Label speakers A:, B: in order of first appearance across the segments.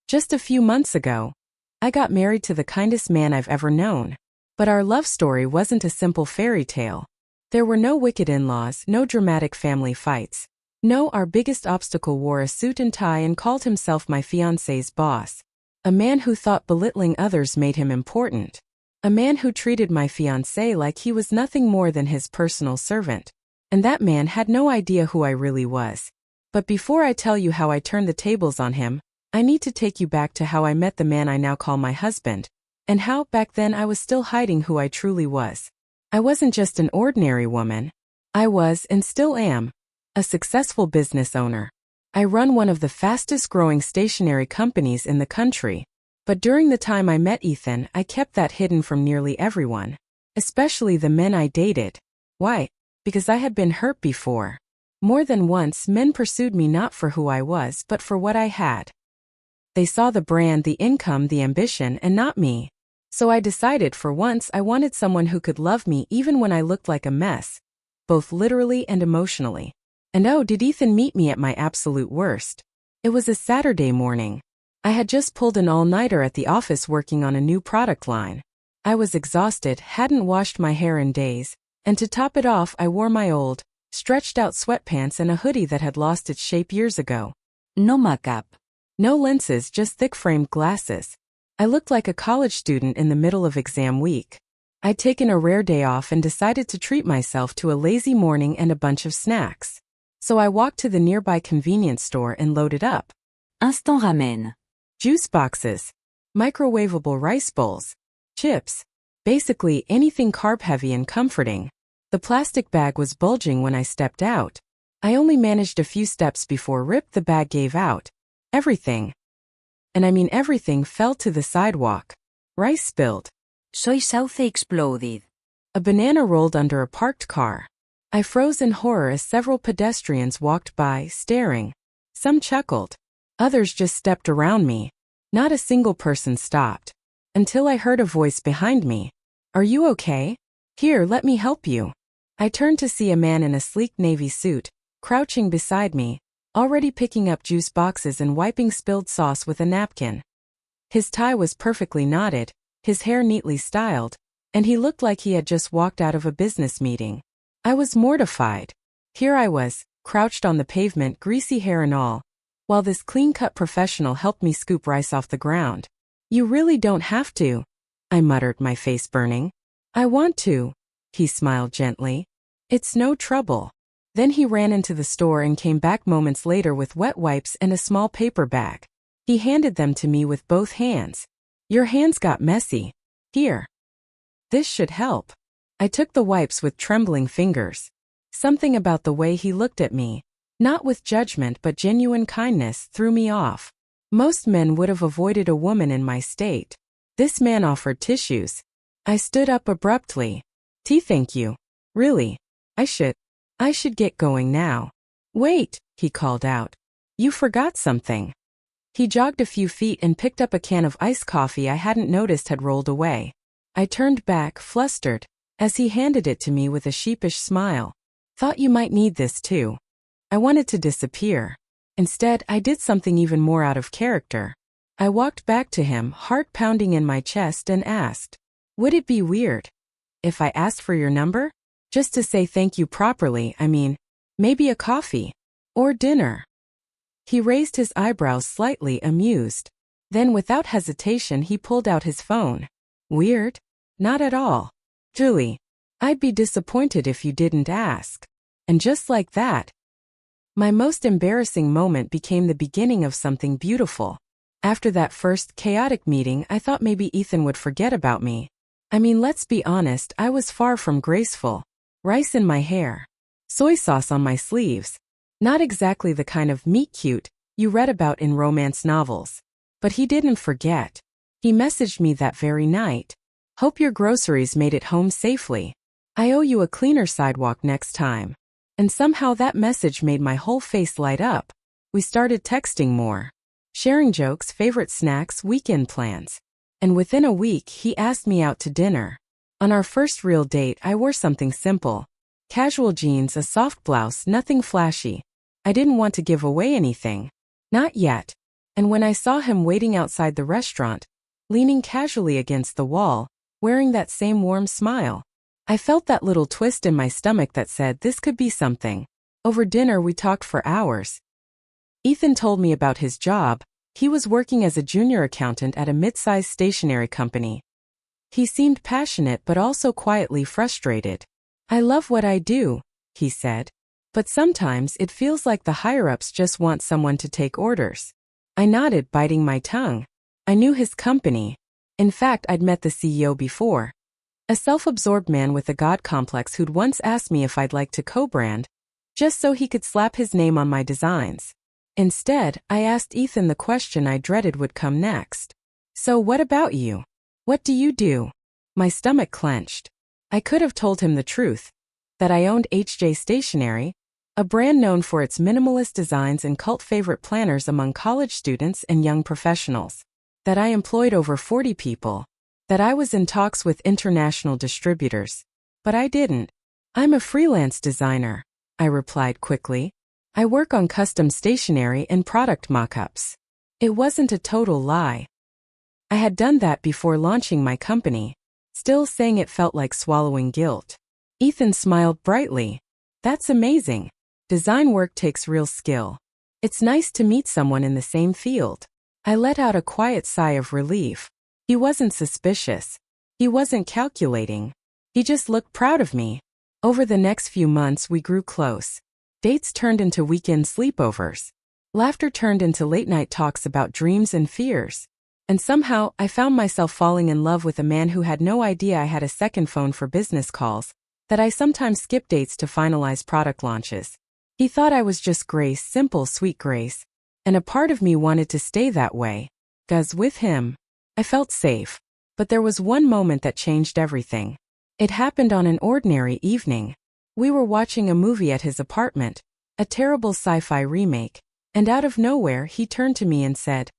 A: Just a few months ago, I got married to the kindest man I've ever known. But our love story wasn't a simple fairy tale. There were no wicked in-laws, no dramatic family fights. No, our biggest obstacle wore a suit and tie and called himself my fiancé's boss. A man who thought belittling others made him important. A man who treated my fiancé like he was nothing more than his personal servant. And that man had no idea who I really was. But before I tell you how I turned the tables on him, I need to take you back to how I met the man I now call my husband, and how, back then, I was still hiding who I truly was. I wasn't just an ordinary woman. I was, and still am, a successful business owner. I run one of the fastest-growing stationery companies in the country. But during the time I met Ethan, I kept that hidden from nearly everyone, especially the men I dated. Why? Because I had been hurt before. More than once, men pursued me not for who I was, but for what I had. They saw the brand, the income, the ambition, and not me. So I decided for once I wanted someone who could love me even when I looked like a mess, both literally and emotionally. And oh, did Ethan meet me at my absolute worst. It was a Saturday morning. I had just pulled an all-nighter at the office working on a new product line. I was exhausted, hadn't washed my hair in days, and to top it off I wore my old, stretched-out sweatpants and a hoodie that had lost its shape years ago. No makeup. No lenses, just thick-framed glasses. I looked like a college student in the middle of exam week. I'd taken a rare day off and decided to treat myself to a lazy morning and a bunch of snacks. So I walked to the nearby convenience store and loaded up.
B: Instant ramen.
A: Juice boxes. Microwavable rice bowls. Chips. Basically anything carb-heavy and comforting. The plastic bag was bulging when I stepped out. I only managed a few steps before the bag gave out. Everything. And I mean everything fell to the sidewalk. Rice spilled.
B: Soy sauce exploded.
A: A banana rolled under a parked car. I froze in horror as several pedestrians walked by, staring. Some chuckled. Others just stepped around me. Not a single person stopped. Until I heard a voice behind me. Are you okay? Here, let me help you. I turned to see a man in a sleek navy suit, crouching beside me, already picking up juice boxes and wiping spilled sauce with a napkin. His tie was perfectly knotted, his hair neatly styled, and he looked like he had just walked out of a business meeting. I was mortified. Here I was, crouched on the pavement, greasy hair and all, while this clean-cut professional helped me scoop rice off the ground. You really don't have to, I muttered, my face burning. I want to, he smiled gently. It's no trouble. Then he ran into the store and came back moments later with wet wipes and a small paper bag. He handed them to me with both hands. Your hands got messy. Here. This should help. I took the wipes with trembling fingers. Something about the way he looked at me, not with judgment but genuine kindness, threw me off. Most men would have avoided a woman in my state. This man offered tissues. I stood up abruptly. Thank you. Really. I should get going now. Wait, he called out. You forgot something. He jogged a few feet and picked up a can of iced coffee I hadn't noticed had rolled away. I turned back, flustered, as he handed it to me with a sheepish smile. Thought you might need this too. I wanted to disappear. Instead, I did something even more out of character. I walked back to him, heart pounding in my chest, and asked, would it be weird if I asked for your number? Just to say thank you properly, I mean, maybe a coffee. Or dinner. He raised his eyebrows slightly, amused. Then without hesitation he pulled out his phone. Weird? Not at all. Julie, I'd be disappointed if you didn't ask. And just like that, my most embarrassing moment became the beginning of something beautiful. After that first chaotic meeting, I thought maybe Ethan would forget about me. I mean, let's be honest, I was far from graceful. Rice in my hair. Soy sauce on my sleeves. Not exactly the kind of meet-cute you read about in romance novels. But he didn't forget. He messaged me that very night. Hope your groceries made it home safely. I owe you a cleaner sidewalk next time. And somehow that message made my whole face light up. We started texting more. Sharing jokes, favorite snacks, weekend plans. And within a week, he asked me out to dinner. On our first real date, I wore something simple. Casual jeans, a soft blouse, nothing flashy. I didn't want to give away anything. Not yet. And when I saw him waiting outside the restaurant, leaning casually against the wall, wearing that same warm smile, I felt that little twist in my stomach that said this could be something. Over dinner we talked for hours. Ethan told me about his job. He was working as a junior accountant at a mid-sized stationery company. He seemed passionate but also quietly frustrated. I love what I do, he said. But sometimes it feels like the higher-ups just want someone to take orders. I nodded, biting my tongue. I knew his company. In fact, I'd met the CEO before. A self-absorbed man with a god complex who'd once asked me if I'd like to co-brand, just so he could slap his name on my designs. Instead, I asked Ethan the question I dreaded would come next. So what about you? What do you do? My stomach clenched. I could have told him the truth, that I owned HJ Stationery, a brand known for its minimalist designs and cult favorite planners among college students and young professionals, that I employed over 40 people, that I was in talks with international distributors. But I didn't. I'm a freelance designer, I replied quickly. I work on custom stationery and product mock-ups. It wasn't a total lie. I had done that before launching my company, still saying it felt like swallowing guilt. Ethan smiled brightly. That's amazing. Design work takes real skill. It's nice to meet someone in the same field. I let out a quiet sigh of relief. He wasn't suspicious. He wasn't calculating. He just looked proud of me. Over the next few months we grew close. Dates turned into weekend sleepovers. Laughter turned into late-night talks about dreams and fears. And somehow, I found myself falling in love with a man who had no idea I had a second phone for business calls, that I sometimes skipped dates to finalize product launches. He thought I was just Grace, simple, sweet Grace. And a part of me wanted to stay that way. 'Cause with him, I felt safe. But there was one moment that changed everything. It happened on an ordinary evening. We were watching a movie at his apartment, a terrible sci-fi remake, and out of nowhere he turned to me and said,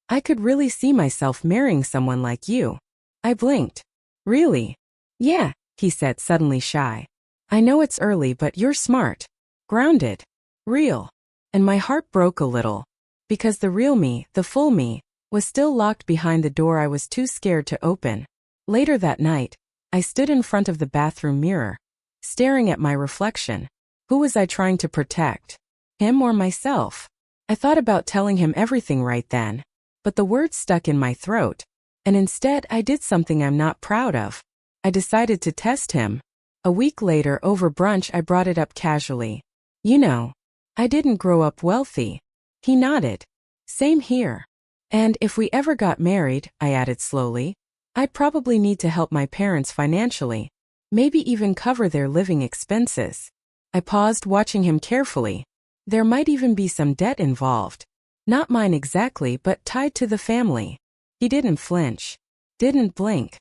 A: I could really see myself marrying someone like you. I blinked. Really? Yeah, he said, suddenly shy. I know it's early, but you're smart. Grounded. Real. And my heart broke a little. Because the real me, the full me, was still locked behind the door I was too scared to open. Later that night, I stood in front of the bathroom mirror, staring at my reflection. Who was I trying to protect? Him or myself? I thought about telling him everything right then, but the words stuck in my throat, and instead I did something I'm not proud of. I decided to test him. A week later, over brunch, I brought it up casually. You know, I didn't grow up wealthy. He nodded. Same here. And if we ever got married, I added slowly, I'd probably need to help my parents financially, maybe even cover their living expenses. I paused, watching him carefully. There might even be some debt involved. Not mine exactly, but tied to the family. He didn't flinch. Didn't blink.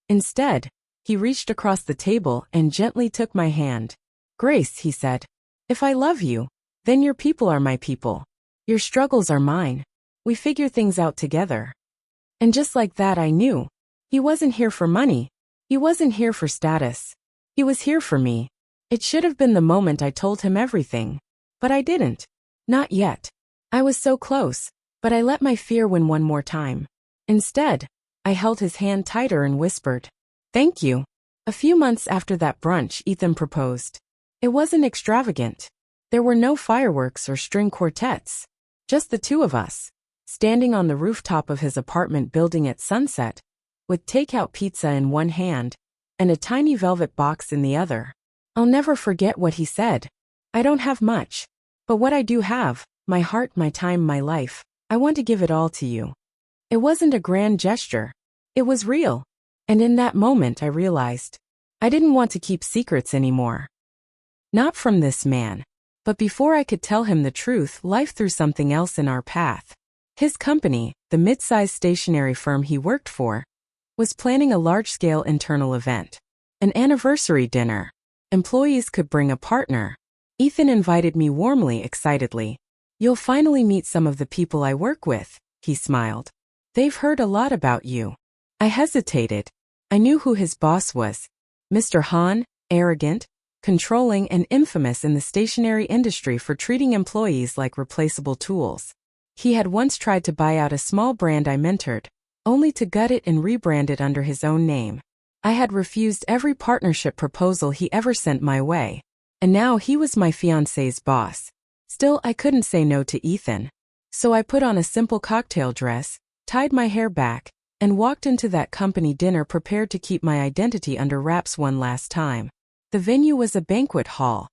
A: Instead, he reached across the table and gently took my hand. Grace, he said, if I love you, then your people are my people. Your struggles are mine. We figure things out together. And just like that, I knew. He wasn't here for money. He wasn't here for status. He was here for me. It should have been the moment I told him everything. But I didn't. Not yet. I was so close, but I let my fear win one more time. Instead, I held his hand tighter and whispered, Thank you. A few months after that brunch, Ethan proposed. It wasn't extravagant. There were no fireworks or string quartets. Just the two of us, standing on the rooftop of his apartment building at sunset, with takeout pizza in one hand and a tiny velvet box in the other. I'll never forget what he said. I don't have much, but what I do have, my heart, my time, my life, I want to give it all to you. It wasn't a grand gesture. It was real. And in that moment I realized I didn't want to keep secrets anymore. Not from this man. But before I could tell him the truth, life threw something else in our path. His company, the mid-sized stationery firm he worked for, was planning a large-scale internal event. An anniversary dinner. Employees could bring a partner. Ethan invited me warmly, excitedly. You'll finally meet some of the people I work with, he smiled. They've heard a lot about you. I hesitated. I knew who his boss was. Mr. Hahn, arrogant, controlling, and infamous in the stationery industry for treating employees like replaceable tools. He had once tried to buy out a small brand I mentored, only to gut it and rebrand it under his own name. I had refused every partnership proposal he ever sent my way, and now he was my fiancé's boss. Still, I couldn't say no to Ethan. So I put on a simple cocktail dress, tied my hair back, and walked into that company dinner prepared to keep my identity under wraps one last time. The venue was a banquet hall,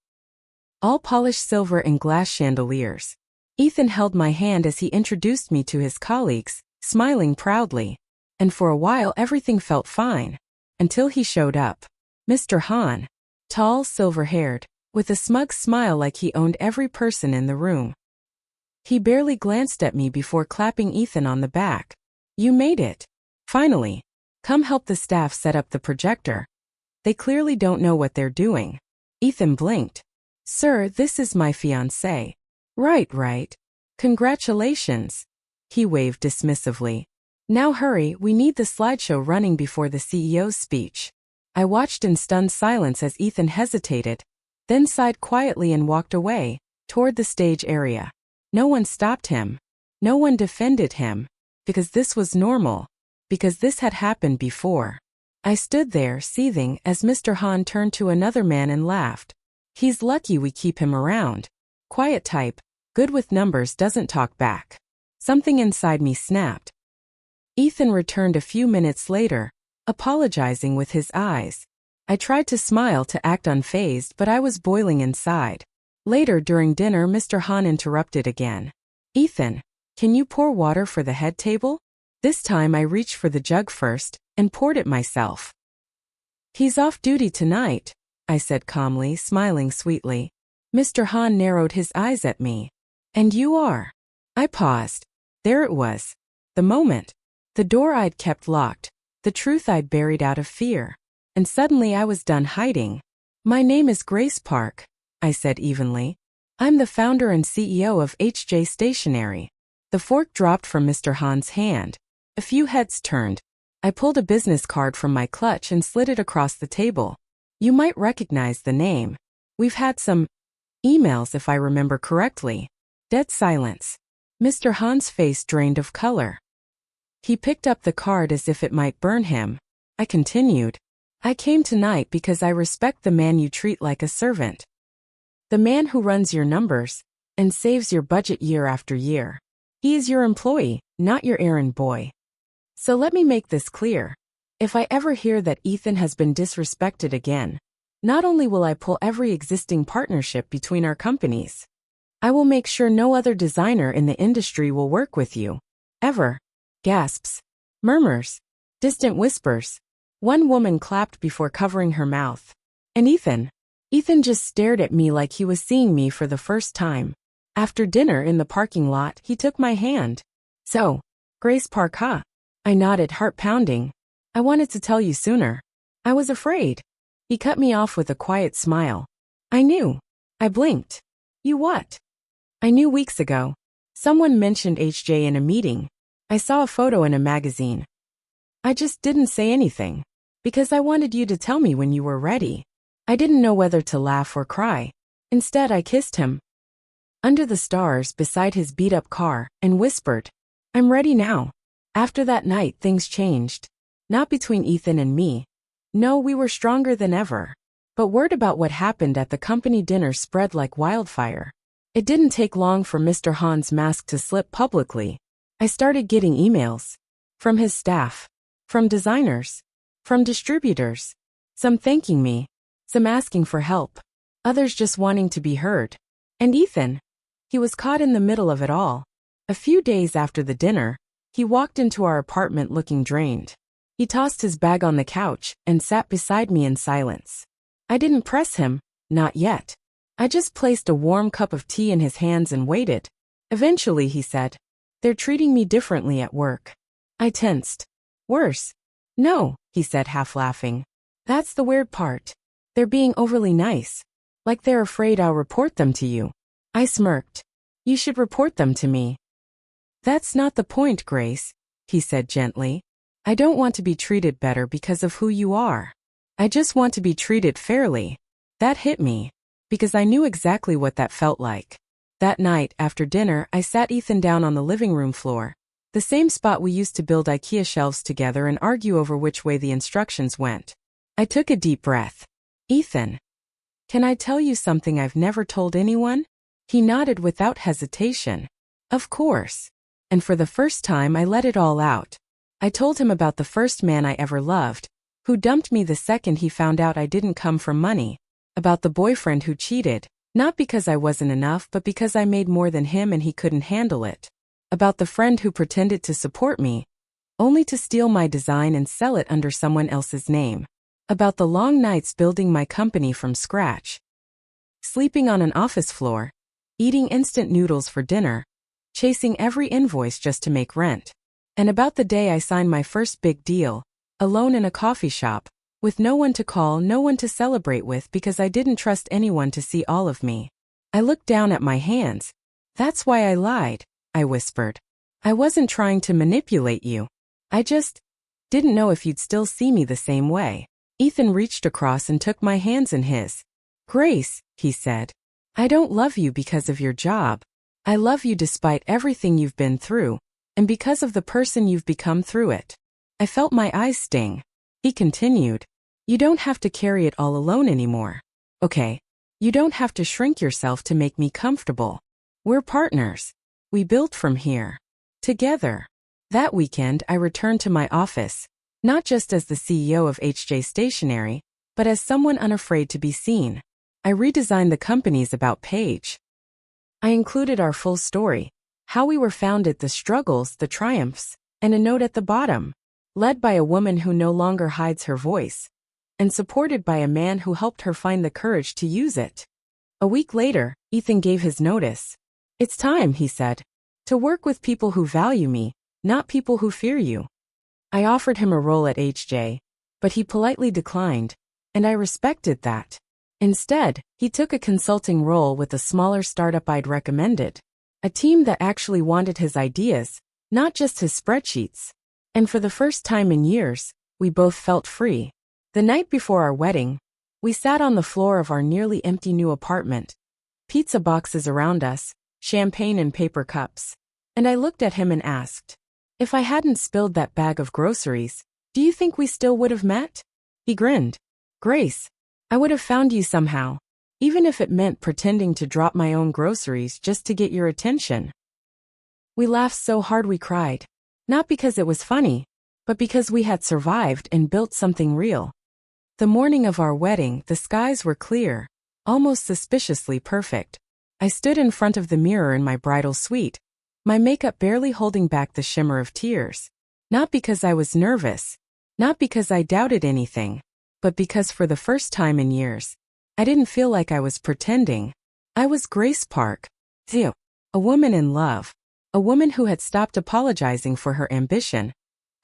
A: all polished silver and glass chandeliers. Ethan held my hand as he introduced me to his colleagues, smiling proudly. And for a while everything felt fine. Until he showed up. Mr. Han. Tall, silver-haired, with a smug smile like he owned every person in the room. He barely glanced at me before clapping Ethan on the back. "You made it. Finally. Come help the staff set up the projector. They clearly don't know what they're doing." Ethan blinked. "Sir, this is my fiancé." Right. Congratulations." He waved dismissively. "Now hurry, we need the slideshow running before the CEO's speech." I watched in stunned silence as Ethan hesitated, then sighed quietly and walked away, toward the stage area. No one stopped him. No one defended him. Because this was normal. Because this had happened before. I stood there, seething, as Mr. Han turned to another man and laughed. "He's lucky we keep him around. Quiet type, good with numbers, doesn't talk back." Something inside me snapped. Ethan returned a few minutes later, apologizing with his eyes. I tried to smile to act unfazed, but I was boiling inside. Later during dinner, Mr. Han interrupted again. "Ethan, can you pour water for the head table?" This time I reached for the jug first, and poured it myself. "He's off duty tonight," I said calmly, smiling sweetly. Mr. Han narrowed his eyes at me. "And you are?" I paused. There it was. The moment. The door I'd kept locked. The truth I'd buried out of fear. And suddenly I was done hiding. "My name is Grace Park," I said evenly. "I'm the founder and CEO of HJ Stationery." The fork dropped from Mr. Han's hand. A few heads turned. I pulled a business card from my clutch and slid it across the table. "You might recognize the name. We've had some emails, if I remember correctly." Dead silence. Mr. Han's face drained of color. He picked up the card as if it might burn him. I continued. "I came tonight because I respect the man you treat like a servant. The man who runs your numbers and saves your budget year after year. He is your employee, not your errand boy. So let me make this clear. If I ever hear that Ethan has been disrespected again, not only will I pull every existing partnership between our companies, I will make sure no other designer in the industry will work with you. Ever." Gasps. Murmurs. Distant whispers. One woman clapped before covering her mouth. And Ethan? Ethan just stared at me like he was seeing me for the first time. After dinner in the parking lot, he took my hand. "So, Grace Park, huh?" I nodded, heart pounding. "I wanted to tell you sooner. I was afraid." He cut me off with a quiet smile. "I knew." I blinked. "You what?" "I knew weeks ago. Someone mentioned HJ in a meeting. I saw a photo in a magazine. I just didn't say anything. Because I wanted you to tell me when you were ready." I didn't know whether to laugh or cry. Instead, I kissed him under the stars beside his beat-up car and whispered, "I'm ready now." After that night, things changed. Not between Ethan and me. No, we were stronger than ever. But word about what happened at the company dinner spread like wildfire. It didn't take long for Mr. Han's mask to slip publicly. I started getting emails. From his staff. From designers. From distributors. Some thanking me. Some asking for help. Others just wanting to be heard. And Ethan? He was caught in the middle of it all. A few days after the dinner, he walked into our apartment looking drained. He tossed his bag on the couch and sat beside me in silence. I didn't press him, not yet. I just placed a warm cup of tea in his hands and waited. Eventually, he said, "They're treating me differently at work." I tensed. "Worse?" "No," he said, half laughing. "That's the weird part. They're being overly nice. Like they're afraid I'll report them to you." I smirked. "You should report them to me." "That's not the point, Grace," he said gently. "I don't want to be treated better because of who you are. I just want to be treated fairly." That hit me. Because I knew exactly what that felt like. That night, after dinner, I sat Ethan down on the living room floor, the same spot we used to build IKEA shelves together and argue over which way the instructions went. I took a deep breath. Ethan, can I tell you something I've never told anyone? He nodded without hesitation. Of course. And for the first time I let it all out. I told him about the first man I ever loved, who dumped me the second he found out I didn't come from money, about the boyfriend who cheated, not because I wasn't enough but because I made more than him and he couldn't handle it, about the friend who pretended to support me, only to steal my design and sell it under someone else's name, about the long nights building my company from scratch, sleeping on an office floor, eating instant noodles for dinner, chasing every invoice just to make rent, and about the day I signed my first big deal, alone in a coffee shop, with no one to call, no one to celebrate with because I didn't trust anyone to see all of me. I looked down at my hands. That's why I lied, I whispered. I wasn't trying to manipulate you. I just didn't know if you'd still see me the same way. Ethan reached across and took my hands in his. Grace, he said, I don't love you because of your job. I love you despite everything you've been through, and because of the person you've become through it. I felt my eyes sting. He continued, you don't have to carry it all alone anymore. Okay? You don't have to shrink yourself to make me comfortable. We're partners. We built from here. Together. That weekend I returned to my office, not just as the CEO of HJ Stationery, but as someone unafraid to be seen. I redesigned the company's about page. I included our full story, how we were founded, the struggles, the triumphs, and a note at the bottom, led by a woman who no longer hides her voice, and supported by a man who helped her find the courage to use it. A week later, Ethan gave his notice. It's time, he said, to work with people who value me, not people who fear you. I offered him a role at HJ, but he politely declined, and I respected that. Instead, he took a consulting role with a smaller startup I'd recommended, a team that actually wanted his ideas, not just his spreadsheets. And for the first time in years, we both felt free. The night before our wedding, we sat on the floor of our nearly empty new apartment, pizza boxes around us, champagne in paper cups. And I looked at him and asked, if I hadn't spilled that bag of groceries, do you think we still would have met? He grinned. Grace, I would have found you somehow, even if it meant pretending to drop my own groceries just to get your attention. We laughed so hard we cried, not because it was funny, but because we had survived and built something real. The morning of our wedding, the skies were clear, almost suspiciously perfect. I stood in front of the mirror in my bridal suite, my makeup barely holding back the shimmer of tears. Not because I was nervous, not because I doubted anything, but because for the first time in years, I didn't feel like I was pretending. I was Grace Park, a woman in love, a woman who had stopped apologizing for her ambition,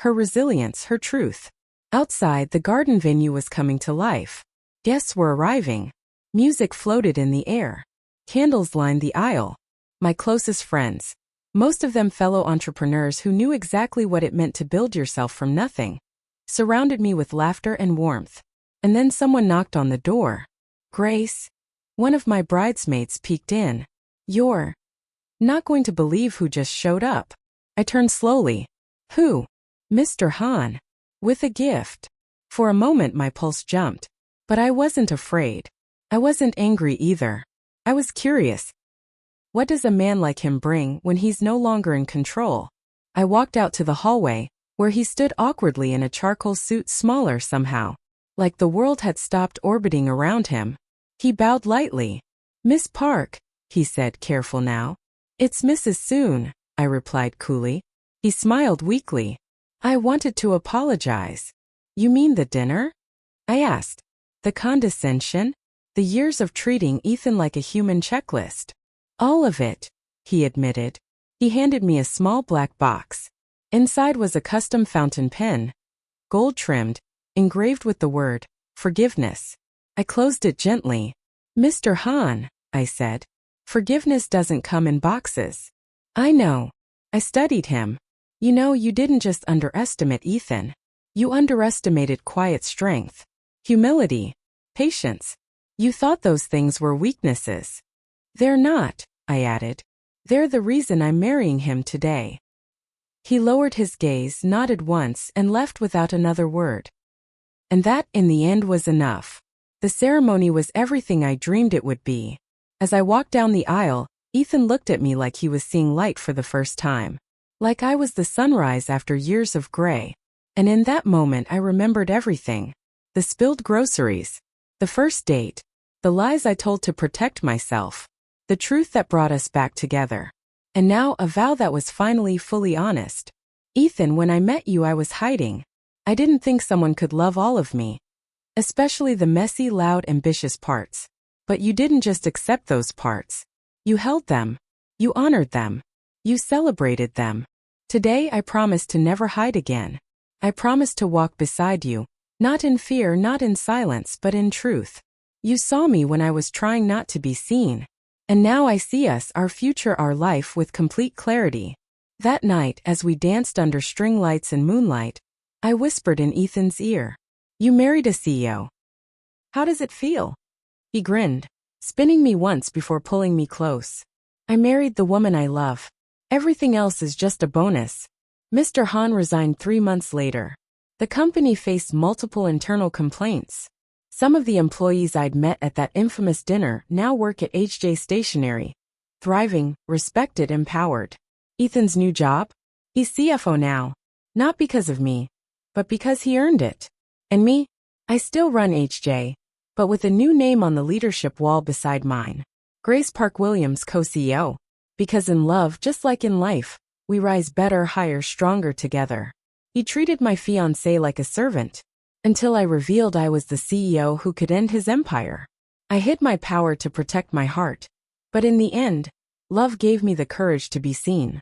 A: her resilience, her truth. Outside, the garden venue was coming to life. Guests were arriving. Music floated in the air. Candles lined the aisle. My closest friends, most of them fellow entrepreneurs who knew exactly what it meant to build yourself from nothing, surrounded me with laughter and warmth. And then someone knocked on the door. Grace, one of my bridesmaids, peeked in. You're not going to believe who just showed up. I turned slowly. Who? Mr. Han. With a gift. For a moment my pulse jumped. But I wasn't afraid. I wasn't angry either. I was curious. What does a man like him bring when he's no longer in control? I walked out to the hallway, where he stood awkwardly in a charcoal suit, smaller somehow, like the world had stopped orbiting around him. He bowed lightly. Miss Park, he said, careful now. It's Mrs. Soon, I replied coolly. He smiled weakly. I wanted to apologize. You mean the dinner? I asked. The condescension? The years of treating Ethan like a human checklist. All of it, he admitted. He handed me a small black box. Inside was a custom fountain pen, gold-trimmed, engraved with the word, forgiveness. I closed it gently. Mr. Han, I said, forgiveness doesn't come in boxes. I know. I studied him. You know, you didn't just underestimate Ethan. You underestimated quiet strength, humility, patience. You thought those things were weaknesses. They're not, I added. They're the reason I'm marrying him today. He lowered his gaze, nodded once, and left without another word. And that, in the end, was enough. The ceremony was everything I dreamed it would be. As I walked down the aisle, Ethan looked at me like he was seeing light for the first time. Like I was the sunrise after years of gray. And in that moment I remembered everything. The spilled groceries. The first date. The lies I told to protect myself. The truth that brought us back together. And now a vow that was finally fully honest. Ethan, when I met you I was hiding. I didn't think someone could love all of me. Especially the messy, loud, ambitious parts. But you didn't just accept those parts. You held them. You honored them. You celebrated them. Today I promise to never hide again. I promise to walk beside you, not in fear, not in silence, but in truth. You saw me when I was trying not to be seen. And now I see us, our future, our life, with complete clarity. That night, as we danced under string lights and moonlight, I whispered in Ethan's ear, "You married a CEO. How does it feel?" He grinned, spinning me once before pulling me close. "I married the woman I love. Everything else is just a bonus." Mr. Han resigned 3 months later. The company faced multiple internal complaints. Some of the employees I'd met at that infamous dinner now work at HJ Stationery. Thriving, respected, empowered. Ethan's new job? He's CFO now. Not because of me, but because he earned it. And me? I still run HJ, but with a new name on the leadership wall beside mine. Grace Park Williams, co-CEO. Because in love, just like in life, we rise better, higher, stronger together. He treated my fiancé like a servant, until I revealed I was the CEO who could end his empire. I hid my power to protect my heart, but in the end, love gave me the courage to be seen.